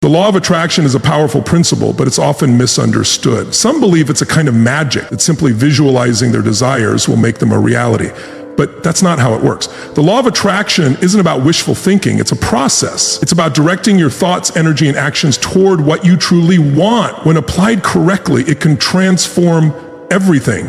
The law of attraction is a powerful principle, but it's often misunderstood. Some believe it's a kind of magic, that simply visualizing their desires will make them a reality. But that's not how it works. The law of attraction isn't about wishful thinking, it's a process. It's about directing your thoughts, energy, and actions toward what you truly want. When applied correctly, it can transform everything.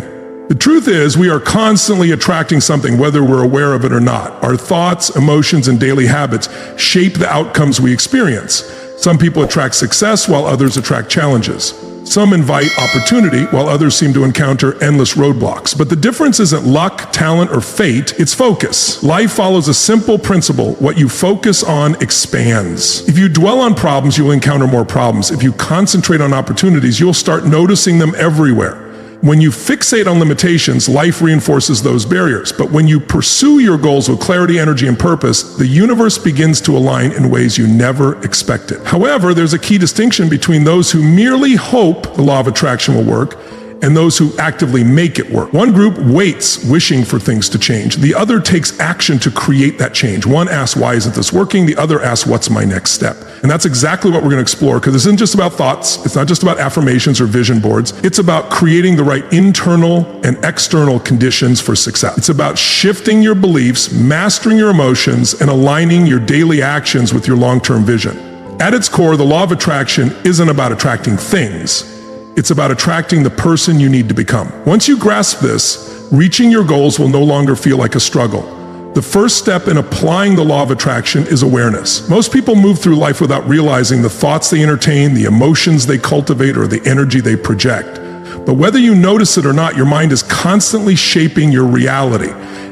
The truth is, we are constantly attracting something, whether we're aware of it or not. Our thoughts, emotions, and daily habits shape the outcomes we experience. Some people attract success while others attract challenges. Some invite opportunity while others seem to encounter endless roadblocks. But the difference isn't luck, talent, or fate, it's focus. Life follows a simple principle: what you focus on expands. If you dwell on problems, you'll encounter more problems. If you concentrate on opportunities, you'll start noticing them everywhere. When you fixate on limitations, life reinforces those barriers. But when you pursue your goals with clarity, energy, and purpose, the universe begins to align in ways you never expected. However, there's a key distinction between those who merely hope the law of attraction will work and those who actively make it work. One group waits, wishing for things to change. The other takes action to create that change. One asks, why isn't this working? The other asks, what's my next step? And that's exactly what we're going to explore, because this isn't just about thoughts. It's not just about affirmations or vision boards. It's about creating the right internal and external conditions for success. It's about shifting your beliefs, mastering your emotions, and aligning your daily actions with your long-term vision. At its core, the law of attraction isn't about attracting things. It's about attracting the person you need to become. Once you grasp this, reaching your goals will no longer feel like a struggle. The first step in applying the law of attraction is awareness. Most people move through life without realizing the thoughts they entertain, the emotions they cultivate, or the energy they project. But whether you notice it or not, your mind is constantly shaping your reality.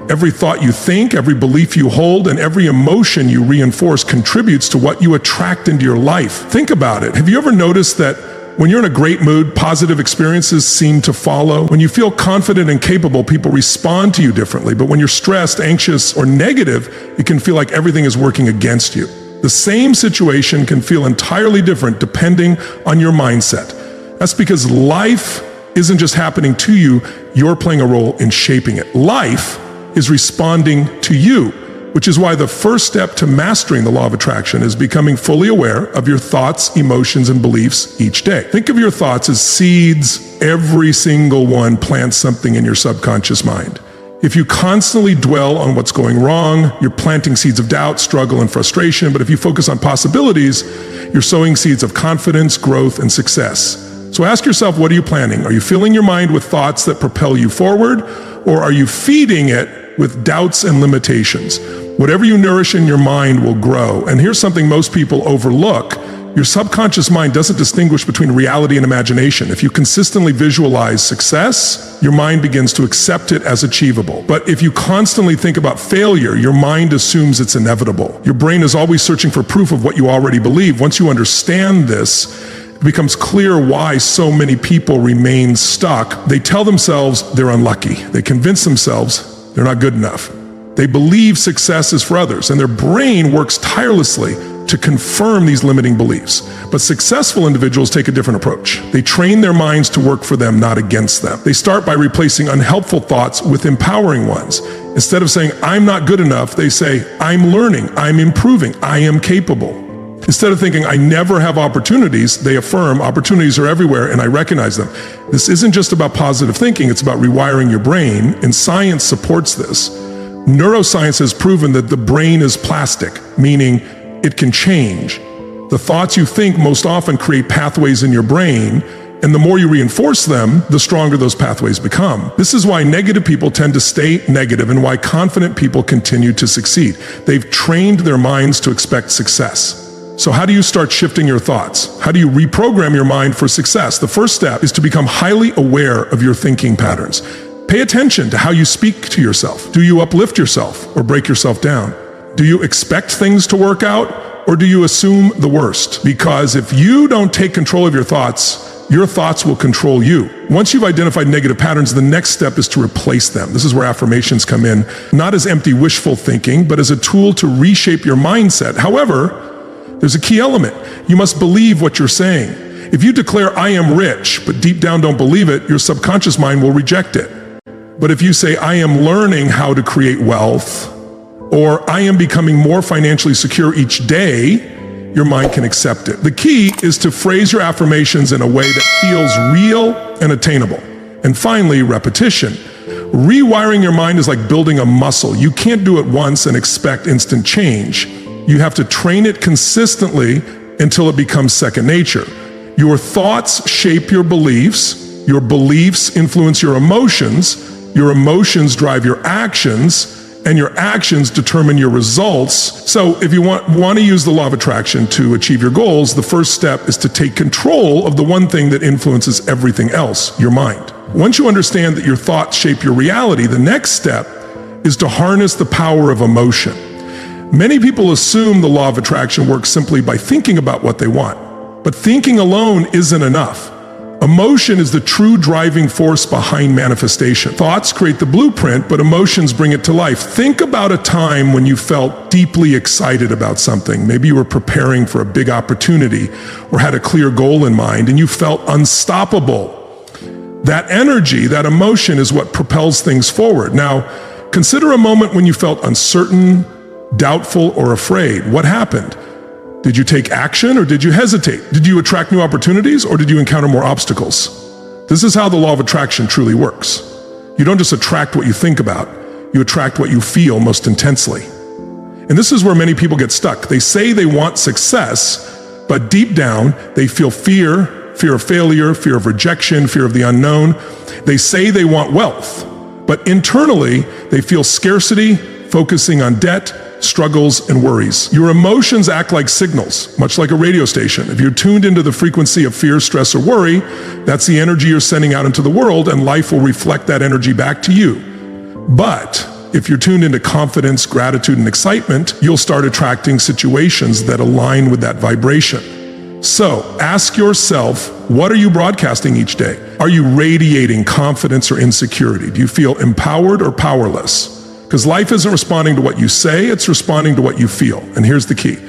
Every thought you think, every belief you hold, and every emotion you reinforce contributes to what you attract into your life. Think about it. Have you ever noticed that when you're in a great mood, positive experiences seem to follow? When you feel confident and capable, people respond to you differently. But when you're stressed, anxious, or negative, it can feel like everything is working against you. The same situation can feel entirely different depending on your mindset. That's because life isn't just happening to you, you're playing a role in shaping it. Life is responding to you, which is why the first step to mastering the law of attraction is becoming fully aware of your thoughts, emotions, and beliefs each day. Think of your thoughts as seeds. Every single one plants something in your subconscious mind. If you constantly dwell on what's going wrong, you're planting seeds of doubt, struggle, and frustration. But if you focus on possibilities, you're sowing seeds of confidence, growth, and success. So ask yourself, what are you planting? Are you filling your mind with thoughts that propel you forward, or are you feeding it with doubts and limitations? Whatever you nourish in your mind will grow. And here's something most people overlook. Your subconscious mind doesn't distinguish between reality and imagination. If you consistently visualize success, your mind begins to accept it as achievable. But if you constantly think about failure, your mind assumes it's inevitable. Your brain is always searching for proof of what you already believe. Once you understand this, it becomes clear why so many people remain stuck. They tell themselves they're unlucky. They convince themselves they're not good enough. They believe success is for others, and their brain works tirelessly to confirm these limiting beliefs. But successful individuals take a different approach. They train their minds to work for them, not against them. They start by replacing unhelpful thoughts with empowering ones. Instead of saying, I'm not good enough, they say, I'm learning, I'm improving, I am capable. Instead of thinking, I never have opportunities, they affirm, opportunities are everywhere and I recognize them. This isn't just about positive thinking, it's about rewiring your brain, and science supports this. Neuroscience has proven that the brain is plastic, meaning it can change. The thoughts you think most often create pathways in your brain, and the more you reinforce them, the stronger those pathways become. This is why negative people tend to stay negative and why confident people continue to succeed. They've trained their minds to expect success. So how do you start shifting your thoughts? How do you reprogram your mind for success? The first step is to become highly aware of your thinking patterns. Pay attention to how you speak to yourself. Do you uplift yourself or break yourself down? Do you expect things to work out, or do you assume the worst? Because if you don't take control of your thoughts will control you. Once you've identified negative patterns, the next step is to replace them. This is where affirmations come in, not as empty wishful thinking, but as a tool to reshape your mindset. However, there's a key element. You must believe what you're saying. If you declare, I am rich, but deep down don't believe it, your subconscious mind will reject it. But if you say, I am learning how to create wealth, or I am becoming more financially secure each day, your mind can accept it. The key is to phrase your affirmations in a way that feels real and attainable. And finally, repetition. Rewiring your mind is like building a muscle. You can't do it once and expect instant change. You have to train it consistently until it becomes second nature. Your thoughts shape your beliefs influence your emotions drive your actions, and your actions determine your results. So if you want to use the law of attraction to achieve your goals, the first step is to take control of the one thing that influences everything else, your mind. Once you understand that your thoughts shape your reality, the next step is to harness the power of emotion. Many people assume the law of attraction works simply by thinking about what they want, but thinking alone isn't enough. Emotion is the true driving force behind manifestation. Thoughts create the blueprint, but emotions bring it to life. Think about a time when you felt deeply excited about something. Maybe you were preparing for a big opportunity or had a clear goal in mind and you felt unstoppable. That energy, that emotion is what propels things forward. Now, consider a moment when you felt uncertain, doubtful, or afraid. What happened? Did you take action or did you hesitate? Did you attract new opportunities or did you encounter more obstacles? This is how the law of attraction truly works. You don't just attract what you think about, you attract what you feel most intensely. And this is where many people get stuck. They say they want success, but deep down they feel fear of failure, fear of rejection, fear of the unknown. They say they want wealth, but internally they feel scarcity, focusing on debt, struggles, and worries. Your emotions act like signals, much like a radio station. If you're tuned into the frequency of fear, stress, or worry, that's the energy you're sending out into the world, and life will reflect that energy back to you. But if you're tuned into confidence, gratitude, and excitement, you'll start attracting situations that align with that vibration. So ask yourself, what are you broadcasting each day? Are you radiating confidence or insecurity? Do you feel empowered or powerless? Because life isn't responding to what you say, it's responding to what you feel. And here's the key.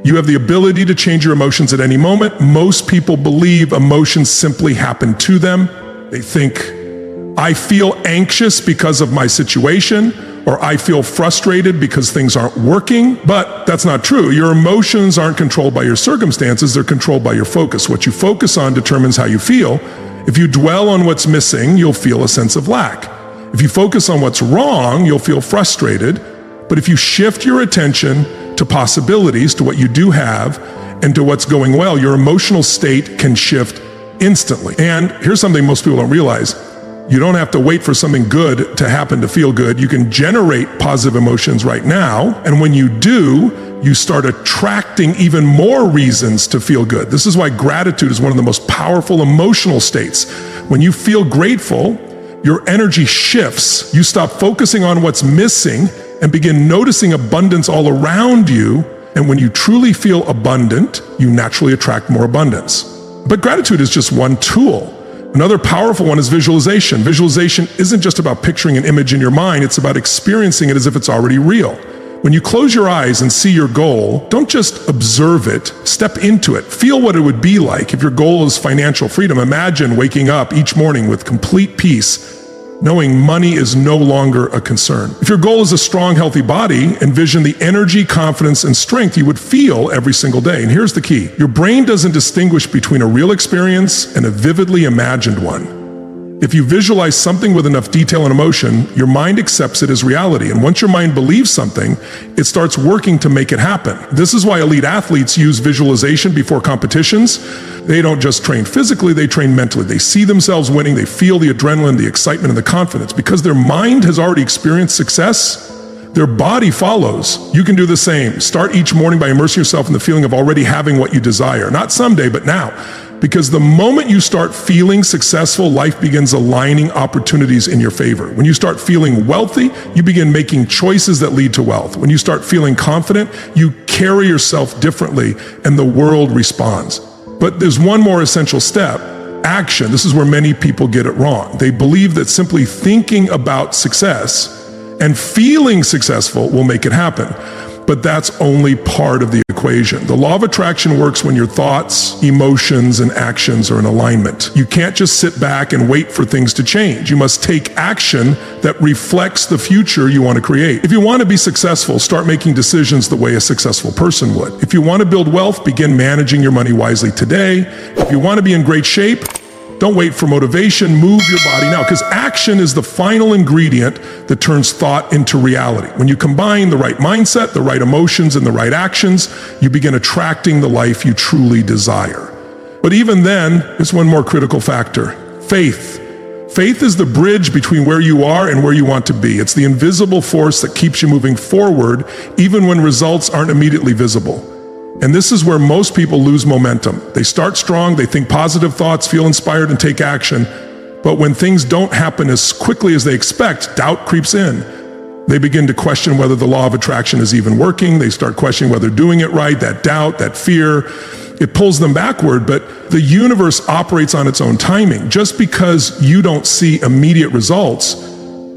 You have the ability to change your emotions at any moment. Most people believe emotions simply happen to them. They think, I feel anxious because of my situation, or I feel frustrated because things aren't working. But that's not true. Your emotions aren't controlled by your circumstances, they're controlled by your focus. What you focus on determines how you feel. If you dwell on what's missing, you'll feel a sense of lack. If you focus on what's wrong, you'll feel frustrated. But if you shift your attention to possibilities, to what you do have, and to what's going well, your emotional state can shift instantly. And here's something most people don't realize. You don't have to wait for something good to happen to feel good. You can generate positive emotions right now. And when you do, you start attracting even more reasons to feel good. This is why gratitude is one of the most powerful emotional states. When you feel grateful, your energy shifts. You stop focusing on what's missing and begin noticing abundance all around you. And when you truly feel abundant, you naturally attract more abundance. But gratitude is just one tool. Another powerful one is visualization. Visualization isn't just about picturing an image in your mind, it's about experiencing it as if it's already real. When you close your eyes and see your goal, don't just observe it, step into it. Feel what it would be like if your goal is financial freedom. Imagine waking up each morning with complete peace, knowing money is no longer a concern. If your goal is a strong, healthy body, envision the energy, confidence, and strength you would feel every single day. And here's the key. Your brain doesn't distinguish between a real experience and a vividly imagined one. If you visualize something with enough detail and emotion, your mind accepts it as reality. And once your mind believes something, it starts working to make it happen. This is why elite athletes use visualization before competitions. They don't just train physically, they train mentally. They see themselves winning, they feel the adrenaline, the excitement, and the confidence. Because their mind has already experienced success, their body follows. You can do the same. Start each morning by immersing yourself in the feeling of already having what you desire. Not someday, but now. Because the moment you start feeling successful, life begins aligning opportunities in your favor. When you start feeling wealthy, you begin making choices that lead to wealth. When you start feeling confident, you carry yourself differently and the world responds. But there's one more essential step, action. This is where many people get it wrong. They believe that simply thinking about success and feeling successful will make it happen. But that's only part of the equation. The law of attraction works when your thoughts, emotions, and actions are in alignment. You can't just sit back and wait for things to change. You must take action that reflects the future you want to create. If you want to be successful, start making decisions the way a successful person would. If you want to build wealth, begin managing your money wisely today. If you want to be in great shape, don't wait for motivation, move your body now, because action is the final ingredient that turns thought into reality. When you combine the right mindset, the right emotions, and the right actions, you begin attracting the life you truly desire. But even then, there's one more critical factor: faith. Faith is the bridge between where you are and where you want to be. It's the invisible force that keeps you moving forward, even when results aren't immediately visible. And this is where most people lose momentum. They start strong, they think positive thoughts, feel inspired, and take action. But when things don't happen as quickly as they expect, doubt creeps in. They begin to question whether the law of attraction is even working. They start questioning whether they're doing it right. That doubt, that fear, it pulls them backward. But the universe operates on its own timing. Just because you don't see immediate results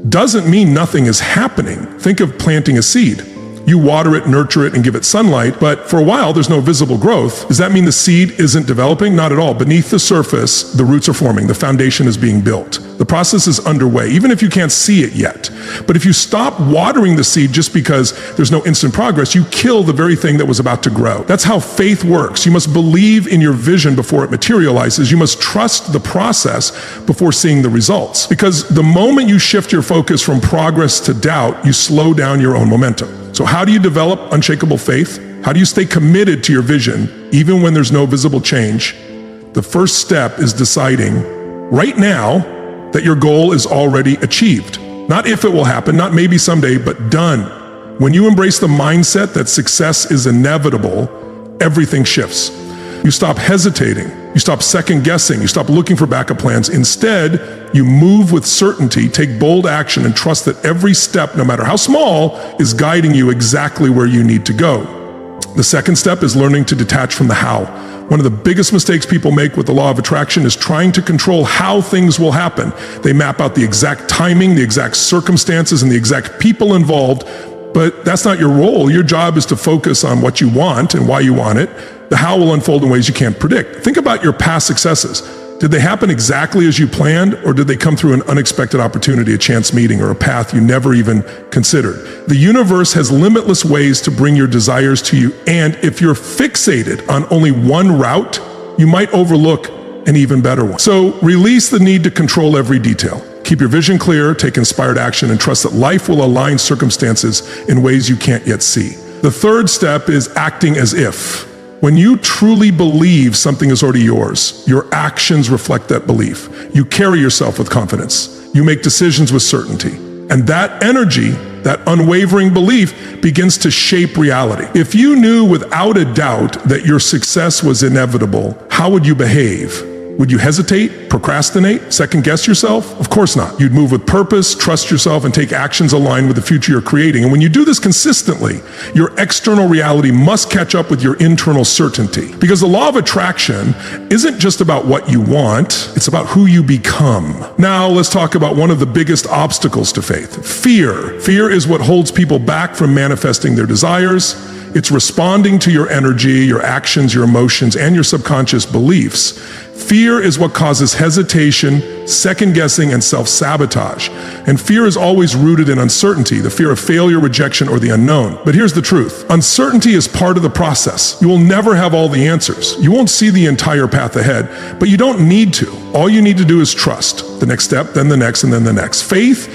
doesn't mean nothing is happening. Think of planting a seed. You water it, nurture it, and give it sunlight, but for a while there's no visible growth. Does that mean the seed isn't developing? Not at all. Beneath the surface, the roots are forming. The foundation is being built. The process is underway, even if you can't see it yet. But if you stop watering the seed just because there's no instant progress, you kill the very thing that was about to grow. That's how faith works. You must believe in your vision before it materializes. You must trust the process before seeing the results. Because the moment you shift your focus from progress to doubt, you slow down your own momentum. So how do you develop unshakable faith? How do you stay committed to your vision, even when there's no visible change? The first step is deciding right now that your goal is already achieved. Not if it will happen, not maybe someday, but done. When you embrace the mindset that success is inevitable, everything shifts. You stop hesitating. You stop second guessing. You stop looking for backup plans. Instead, you move with certainty, take bold action, and trust that every step, no matter how small, is guiding you exactly where you need to go. The second step is learning to detach from the how. One of the biggest mistakes people make with the law of attraction is trying to control how things will happen. They map out the exact timing, the exact circumstances, and the exact people involved, but that's not your role. Your job is to focus on what you want and why you want it. The how will unfold in ways you can't predict. Think about your past successes. Did they happen exactly as you planned, or did they come through an unexpected opportunity, a chance meeting, or a path you never even considered? The universe has limitless ways to bring your desires to you, and if you're fixated on only one route, you might overlook an even better one. So release the need to control every detail. Keep your vision clear, take inspired action, and trust that life will align circumstances in ways you can't yet see. The third step is acting as if. When you truly believe something is already yours, your actions reflect that belief. You carry yourself with confidence. You make decisions with certainty. And that energy, that unwavering belief, begins to shape reality. If you knew without a doubt that your success was inevitable, how would you behave? Would you hesitate, procrastinate, second guess yourself? Of course not. You'd move with purpose, trust yourself, and take actions aligned with the future you're creating. And when you do this consistently, your external reality must catch up with your internal certainty. Because the law of attraction isn't just about what you want, it's about who you become. Now, let's talk about one of the biggest obstacles to faith: fear. Fear is what holds people back from manifesting their desires. It's responding to your energy, your actions, your emotions, and your subconscious beliefs. Fear is what causes hesitation, second guessing, and self-sabotage. And fear is always rooted in uncertainty, the fear of failure, rejection, or the unknown. But here's the truth. Uncertainty is part of the process. You will never have all the answers. You won't see the entire path ahead, but you don't need to. All you need to do is trust. The next step, then the next, and then the next. Faith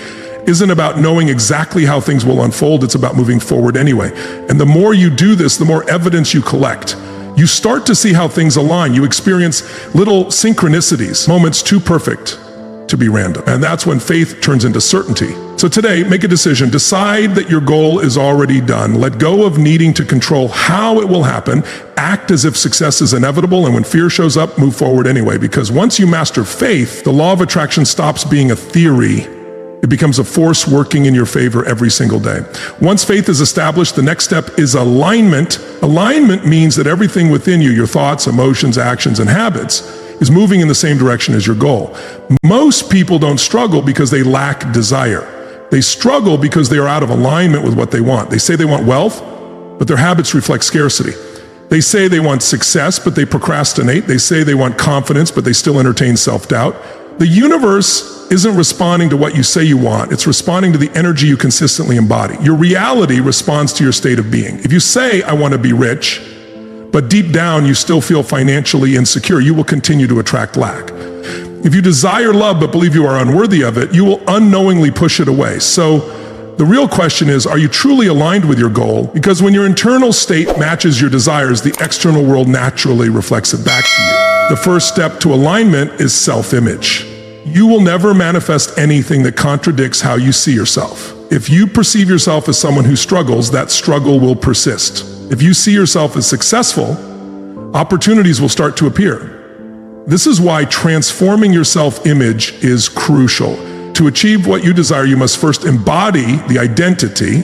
isn't about knowing exactly how things will unfold. It's about moving forward anyway. And the more you do this, the more evidence you collect. You start to see how things align. You experience little synchronicities, moments too perfect to be random. And that's when faith turns into certainty. So today, make a decision. Decide that your goal is already done. Let go of needing to control how it will happen. Act as if success is inevitable. And when fear shows up, move forward anyway. Because once you master faith, the law of attraction stops being a theory. It becomes a force working in your favor every single day. Once faith is established, the next step is alignment. Alignment means that everything within you, your thoughts, emotions, actions, and habits, is moving in the same direction as your goal. Most people don't struggle because they lack desire. They struggle because they are out of alignment with what they want. They say they want wealth, but their habits reflect scarcity. They say they want success, but they procrastinate. They say they want confidence, but they still entertain self-doubt. The universe isn't responding to what you say you want. It's responding to the energy you consistently embody. Your reality responds to your state of being. If you say, I want to be rich, but deep down you still feel financially insecure, you will continue to attract lack. If you desire love but believe you are unworthy of it, you will unknowingly push it away. So the real question is, are you truly aligned with your goal? Because when your internal state matches your desires, the external world naturally reflects it back to you. The first step to alignment is self-image. You will never manifest anything that contradicts how you see yourself. If you perceive yourself as someone who struggles, that struggle will persist. If you see yourself as successful, opportunities will start to appear. This is why transforming your self-image is crucial. To achieve what you desire, you must first embody the identity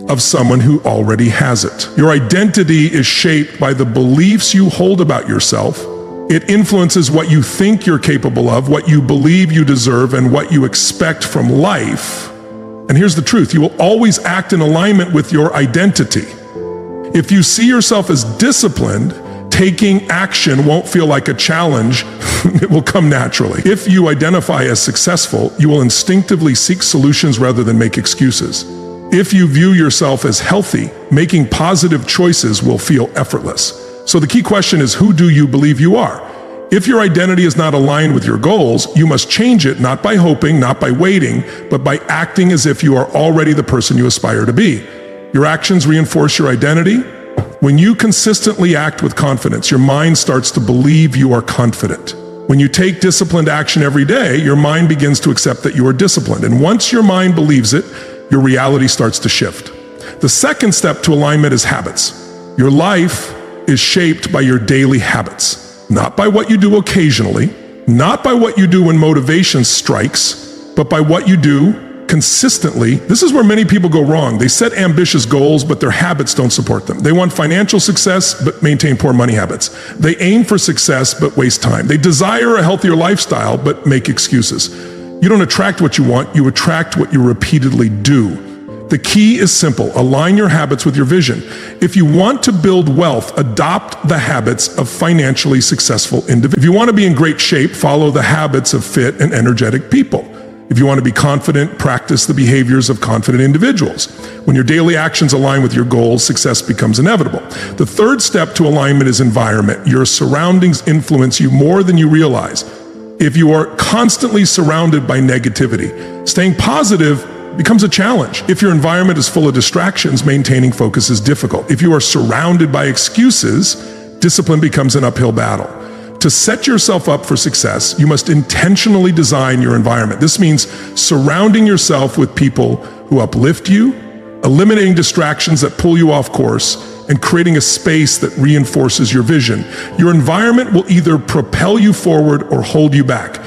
of someone who already has it. Your identity is shaped by the beliefs you hold about yourself. It influences what you think you're capable of, what you believe you deserve, and what you expect from life. And here's the truth, you will always act in alignment with your identity. If you see yourself as disciplined, taking action won't feel like a challenge, it will come naturally. If you identify as successful, you will instinctively seek solutions rather than make excuses. If you view yourself as healthy, making positive choices will feel effortless. So the key question is, who do you believe you are? If your identity is not aligned with your goals, you must change it, not by hoping, not by waiting, but by acting as if you are already the person you aspire to be. Your actions reinforce your identity. When you consistently act with confidence, your mind starts to believe you are confident. When you take disciplined action every day, your mind begins to accept that you are disciplined. And once your mind believes it, your reality starts to shift. The second step to alignment is habits. Your life is shaped by your daily habits, not by what you do occasionally, not by what you do when motivation strikes, but by what you do consistently. This is where many people go wrong. They set ambitious goals, but their habits don't support them. They want financial success, but maintain poor money habits. They aim for success, but waste time. They desire a healthier lifestyle, but make excuses. You don't attract what you want, you attract what you repeatedly do. The key is simple. Align your habits with your vision. If you want to build wealth, adopt the habits of financially successful individuals. If you want to be in great shape, follow the habits of fit and energetic people. If you want to be confident, practice the behaviors of confident individuals. When your daily actions align with your goals, success becomes inevitable. The third step to alignment is environment. Your surroundings influence you more than you realize. If you are constantly surrounded by negativity, staying positive becomes a challenge. If your environment is full of distractions, maintaining focus is difficult. If you are surrounded by excuses, discipline becomes an uphill battle. To set yourself up for success, you must intentionally design your environment. This means surrounding yourself with people who uplift you, eliminating distractions that pull you off course, and creating a space that reinforces your vision. Your environment will either propel you forward or hold you back.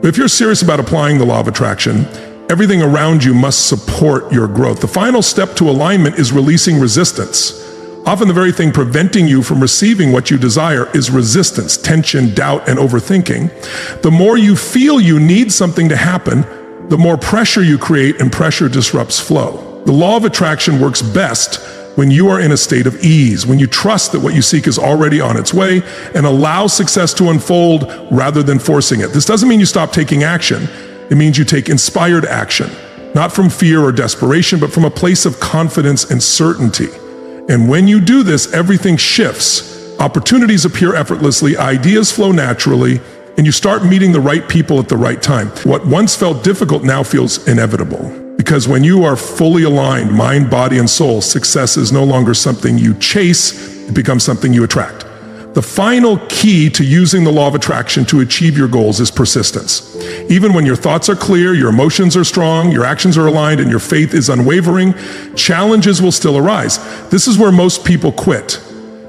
If you're serious about applying the law of attraction, everything around you must support your growth. The final step to alignment is releasing resistance. Often the very thing preventing you from receiving what you desire is resistance, tension, doubt, and overthinking. The more you feel you need something to happen, the more pressure you create, and pressure disrupts flow. The law of attraction works best when you are in a state of ease, when you trust that what you seek is already on its way, and allow success to unfold rather than forcing it. This doesn't mean you stop taking action. It means you take inspired action, not from fear or desperation, but from a place of confidence and certainty. And when you do this, everything shifts. Opportunities appear effortlessly, ideas flow naturally, and you start meeting the right people at the right time. What once felt difficult now feels inevitable. Because when you are fully aligned, mind, body, and soul, success is no longer something you chase, it becomes something you attract. The final key to using the law of attraction to achieve your goals is persistence. Even when your thoughts are clear, your emotions are strong, your actions are aligned, and your faith is unwavering, challenges will still arise. This is where most people quit.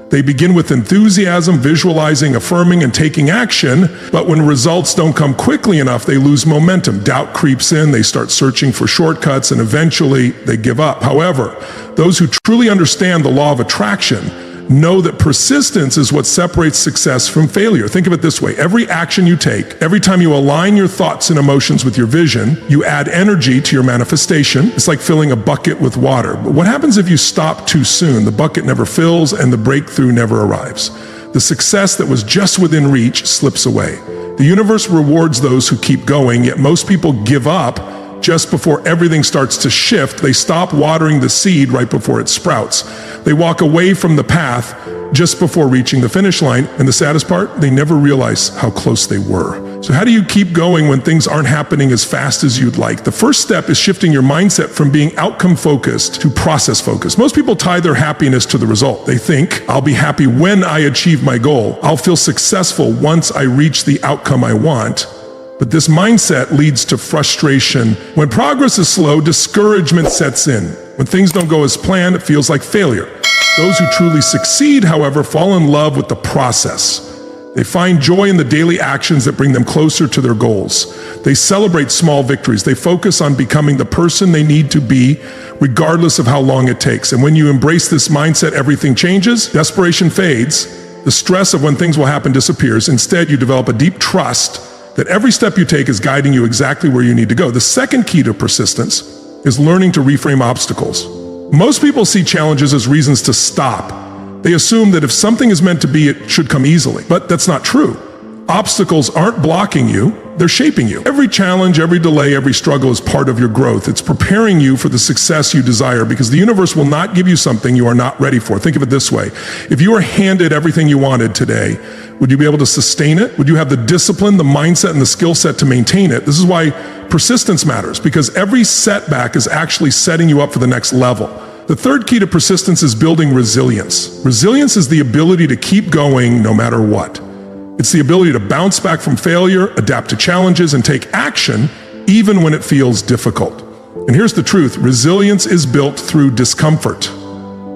They begin with enthusiasm, visualizing, affirming, and taking action, but when results don't come quickly enough, they lose momentum. Doubt creeps in, they start searching for shortcuts, and eventually they give up. However, those who truly understand the law of attraction Know that persistence is what separates success from failure. Think of it this way. Every action you take, every time you align your thoughts and emotions with your vision, you add energy to your manifestation. It's like filling a bucket with water. But what happens if you stop too soon? The bucket never fills and the breakthrough never arrives. The success that was just within reach slips away. The universe rewards those who keep going, yet most people give up just before everything starts to shift. They stop watering the seed right before it sprouts. They walk away from the path just before reaching the finish line. And the saddest part, they never realize how close they were. So how do you keep going when things aren't happening as fast as you'd like? The first step is shifting your mindset from being outcome focused to process focused. Most people tie their happiness to the result. They think, I'll be happy when I achieve my goal. I'll feel successful once I reach the outcome I want. But this mindset leads to frustration. When progress is slow, discouragement sets in. When things don't go as planned, it feels like failure. Those who truly succeed, however, fall in love with the process. They find joy in the daily actions that bring them closer to their goals. They celebrate small victories. They focus on becoming the person they need to be, regardless of how long it takes. And when you embrace this mindset, everything changes. Desperation fades. The stress of when things will happen disappears. Instead, you develop a deep trust that every step you take is guiding you exactly where you need to go. The second key to persistence is learning to reframe obstacles. Most people see challenges as reasons to stop. They assume that if something is meant to be, it should come easily. But that's not true. Obstacles aren't blocking you, they're shaping you. Every challenge, every delay, every struggle is part of your growth. It's preparing you for the success you desire, because the universe will not give you something you are not ready for. Think of it this way. If you were handed everything you wanted today, would you be able to sustain it? Would you have the discipline, the mindset, and the skill set to maintain it? This is why persistence matters, because every setback is actually setting you up for the next level. The third key to persistence is building resilience. Resilience is the ability to keep going no matter what. It's the ability to bounce back from failure, adapt to challenges, and take action even when it feels difficult. And here's the truth. Resilience is built through discomfort.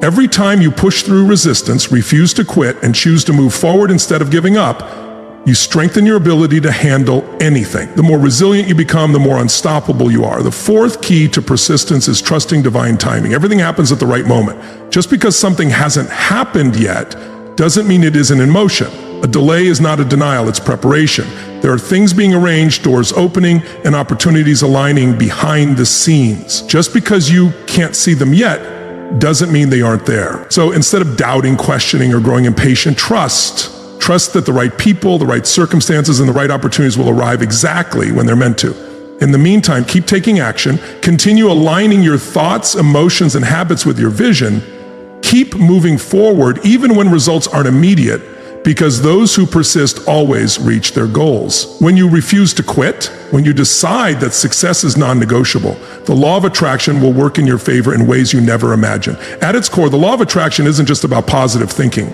Every time you push through resistance, refuse to quit, and choose to move forward instead of giving up, you strengthen your ability to handle anything. The more resilient you become, the more unstoppable you are. The fourth key to persistence is trusting divine timing. Everything happens at the right moment. Just because something hasn't happened yet doesn't mean it isn't in motion. A delay is not a denial, it's preparation. There are things being arranged, doors opening, and opportunities aligning behind the scenes. Just because you can't see them yet doesn't mean they aren't there. So instead of doubting, questioning, or growing impatient, trust that the right people, the right circumstances, and the right opportunities will arrive exactly when they're meant to. In the meantime, keep taking action, continue aligning your thoughts, emotions, and habits with your vision. Keep moving forward even when results aren't immediate, because those who persist always reach their goals. When you refuse to quit, when you decide that success is non-negotiable, the law of attraction will work in your favor in ways you never imagined. At its core, the law of attraction isn't just about positive thinking.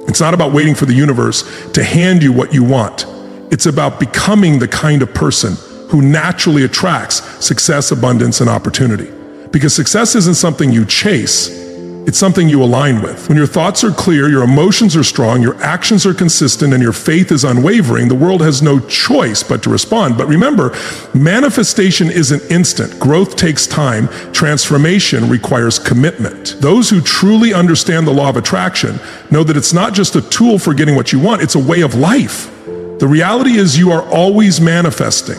It's not about waiting for the universe to hand you what you want. It's about becoming the kind of person who naturally attracts success, abundance, and opportunity. Because success isn't something you chase, it's something you align with. When your thoughts are clear, your emotions are strong, your actions are consistent, and your faith is unwavering, the world has no choice but to respond. But remember, manifestation isn't instant. Growth takes time. Transformation requires commitment. Those who truly understand the law of attraction know that it's not just a tool for getting what you want, it's a way of life. The reality is you are always manifesting,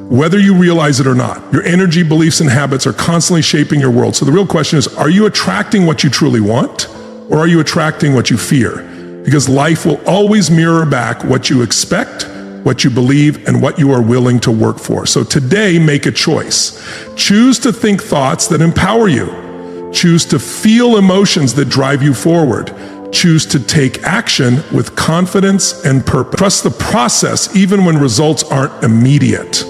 whether you realize it or not. Your energy, beliefs, and habits are constantly shaping your world. So the real question is, are you attracting what you truly want, or are you attracting what you fear? Because life will always mirror back what you expect, what you believe, and what you are willing to work for. So today, make a choice. Choose to think thoughts that empower you. Choose to feel emotions that drive you forward. Choose to take action with confidence and purpose. Trust the process even when results aren't immediate.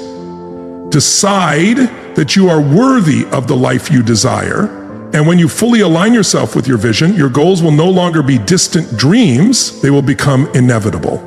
Decide that you are worthy of the life you desire, and when you fully align yourself with your vision, your goals will no longer be distant dreams, they will become inevitable.